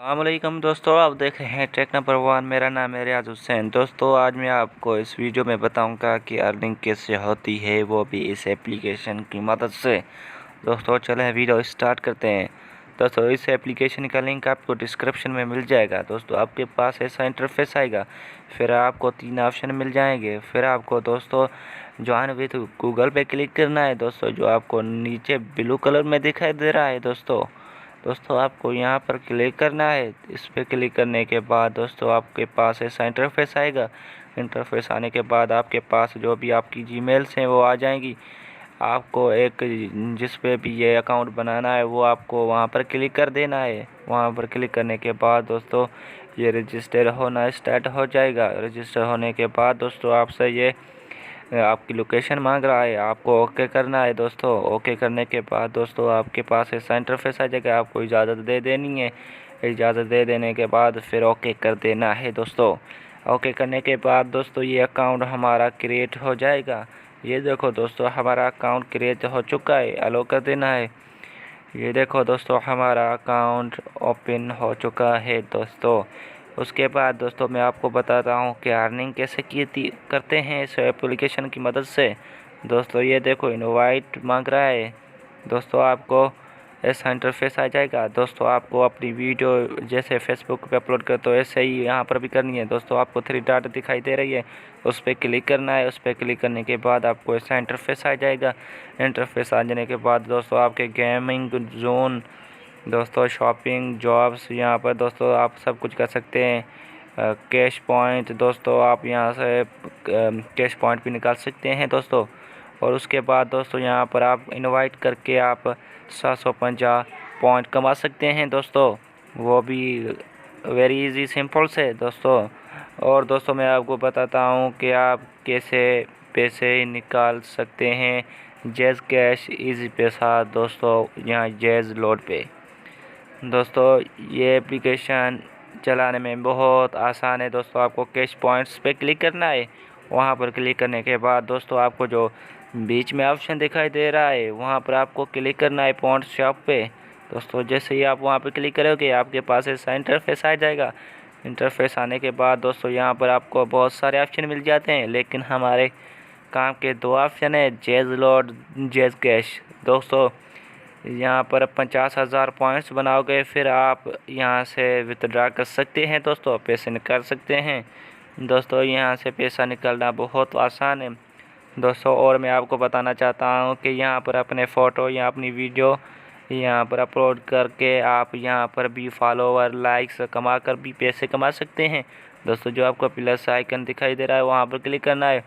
अस्सलामुअलैकुम दोस्तों, आप देख रहे हैं ट्रैक नंबर 1। मेरा नाम है रियाज हुसैन। दोस्तों आज मैं आपको इस वीडियो में बताऊंगा कि अर्निंग कैसे होती है, वो भी इस एप्लीकेशन की मदद से। दोस्तों चलें वीडियो स्टार्ट करते हैं। दोस्तों इस एप्लीकेशन का लिंक आपको डिस्क्रिप्शन में मिल जाएगा। दोस्तों आपके पास ऐसा इंटरफेस आएगा, फिर आपको 3 ऑप्शन मिल जाएंगे। फिर आपको दोस्तों ज्वाइन विथ गूगल पे क्लिक करना है। दोस्तों जो आपको नीचे ब्लू कलर में दिखाई दे रहा है दोस्तों आपको यहाँ पर क्लिक करना है। इस पर क्लिक करने के बाद दोस्तों आपके पास ऐसा इंटरफेस आएगा। इंटरफेस आने के बाद आपके पास जो भी आपकी जीमेल्स हैं वो आ जाएंगी। आपको एक जिस पे भी ये अकाउंट बनाना है वो आपको वहाँ पर क्लिक कर देना है। वहाँ पर क्लिक करने के बाद दोस्तों ये रजिस्टर होना स्टार्ट हो जाएगा। रजिस्टर होने के बाद दोस्तों आपसे ये आपकी लोकेशन मांग रहा है, आपको ओके करना है। दोस्तों ओके करने के बाद दोस्तों आपके पास ऐसा इंटरफेस आ जाएगा। आपको इजाज़त दे देनी है। इजाज़त दे देने के बाद फिर ओके कर देना है। दोस्तों ओके करने के बाद दोस्तों ये अकाउंट हमारा क्रिएट हो जाएगा। ये देखो दोस्तों हमारा अकाउंट क्रिएट हो चुका है, अलो कर देना है। ये देखो दोस्तों हमारा अकाउंट ओपन हो चुका है। दोस्तों उसके बाद दोस्तों मैं आपको बताता हूँ कि अर्निंग कैसे करते हैं इस एप्लीकेशन की मदद से। दोस्तों ये देखो इनवाइट मांग रहा है। दोस्तों आपको ऐसा इंटरफेस आ जाएगा। दोस्तों आपको अपनी वीडियो जैसे फेसबुक पे अपलोड करते हो ऐसे ही यहाँ पर भी करनी है। दोस्तों आपको 3 डॉट दिखाई दे रही है, उस पर क्लिक करना है। उस पर क्लिक करने के बाद आपको ऐसा इंटरफेस आ जाएगा। इंटरफेस आ जाने के बाद दोस्तों आपके गेमिंग जोन, दोस्तों शॉपिंग, जॉब्स, यहाँ पर दोस्तों आप सब कुछ कर सकते हैं। कैश पॉइंट दोस्तों आप यहाँ से कैश पॉइंट भी निकाल सकते हैं दोस्तों। और उसके बाद दोस्तों यहाँ पर आप इनवाइट करके आप 750 पॉइंट कमा सकते हैं दोस्तों, वो भी वेरी इजी सिंपल से दोस्तों। और दोस्तों मैं आपको बताता हूँ कि आप कैसे पैसे निकाल सकते हैं जैज़ कैश इजी पैसा। दोस्तों यहाँ जैज़ लोड पे दोस्तों ये एप्लीकेशन चलाने में बहुत आसान है। दोस्तों आपको कैश पॉइंट्स पे क्लिक करना है। वहाँ पर क्लिक करने के बाद दोस्तों आपको जो बीच में ऑप्शन दिखाई दे रहा है वहाँ पर आपको क्लिक करना है पॉइंट शॉप पे। दोस्तों जैसे ही आप वहाँ पर क्लिक करोगे आपके पास ऐसा इंटरफेस आ जाएगा। इंटरफेस आने के बाद दोस्तों यहाँ पर आपको बहुत सारे ऑप्शन मिल जाते हैं, लेकिन हमारे काम के 2 ऑप्शन है, जैज़ लोड, जैज़ कैश। दोस्तों यहाँ पर 50,000 पॉइंट्स बनाओगे फिर आप यहाँ से विथड्रा कर सकते हैं। दोस्तों पैसे निकाल सकते हैं। दोस्तों यहाँ से पैसा निकालना बहुत आसान है दोस्तों। और मैं आपको बताना चाहता हूँ कि यहाँ पर अपने फ़ोटो या अपनी वीडियो यहाँ पर अपलोड करके आप यहाँ पर भी फॉलोवर लाइक्स कमा कर भी पैसे कमा सकते हैं। दोस्तों जो आपको प्लस आइकन दिखाई दे रहा है वहाँ पर क्लिक करना है।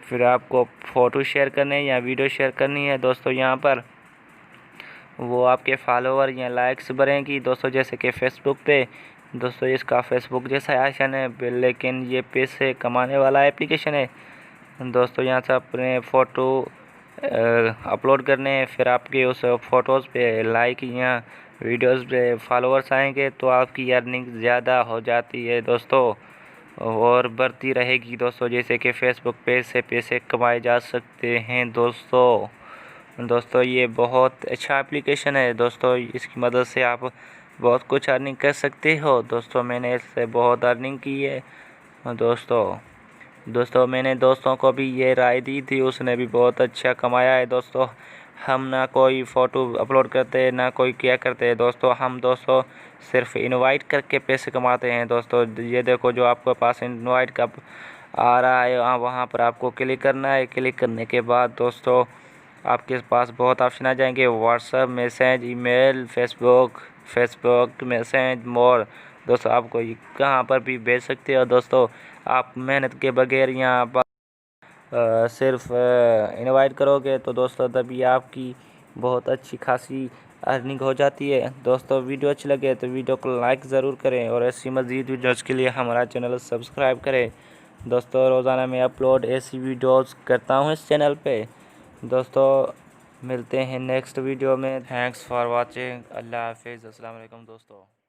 फिर आपको फ़ोटो शेयर करने या वीडियो शेयर करनी है। दोस्तों यहाँ पर वो आपके फॉलोवर या लाइक्स बढ़ेंगी दोस्तों, जैसे कि फेसबुक पे। दोस्तों इसका फेसबुक जैसा आइकन है, लेकिन ये पैसे कमाने वाला एप्लीकेशन है। दोस्तों यहाँ से अपने फ़ोटो अपलोड करने हैं, फिर आपके उस फ़ोटोज़ पे लाइक या वीडियोज़ पे फॉलोअर्स आएंगे तो आपकी अर्निंग ज़्यादा हो जाती है दोस्तों, और बढ़ती रहेगी दोस्तों। जैसे कि फेसबुक पे से पैसे कमाए जा सकते हैं दोस्तों ये बहुत अच्छा एप्लीकेशन है दोस्तों। इसकी मदद से आप बहुत कुछ अर्निंग कर सकते हो दोस्तों। मैंने इससे बहुत अर्निंग की है दोस्तों मैंने दोस्तों को भी ये राय दी थी, उसने भी बहुत अच्छा कमाया है दोस्तों। हम ना कोई फ़ोटो अपलोड करते ना कोई क्या करते दोस्तों, हम दोस्तों सिर्फ इनवाइट करके पैसे कमाते हैं दोस्तों। ये देखो जो आपके पास इनवाइट का आ रहा है वहाँ पर आपको क्लिक करना है। क्लिक करने के बाद दोस्तों आपके पास बहुत ऑप्शन आ जाएंगे, WhatsApp message, email, Facebook message, more. दोस्तों आपको कहाँ पर भी भेज सकते हो दोस्तों, आप मेहनत के बगैर यहाँ पर सिर्फ इनवाइट करोगे तो दोस्तों तभी आपकी बहुत अच्छी खासी अर्निंग हो जाती है दोस्तों। वीडियो अच्छी लगे तो वीडियो को लाइक ज़रूर करें और ऐसी मज़ीद वीडियोज़ के लिए हमारा चैनल सब्सक्राइब करें दोस्तों। रोज़ाना मैं अपलोड ऐसी वीडियोज़ करता हूँ इस चैनल पे दोस्तों। मिलते हैं नेक्स्ट वीडियो में। Thanks for watching. अल्लाह हाफिज़। अस्सलाम वालेकुम दोस्तों।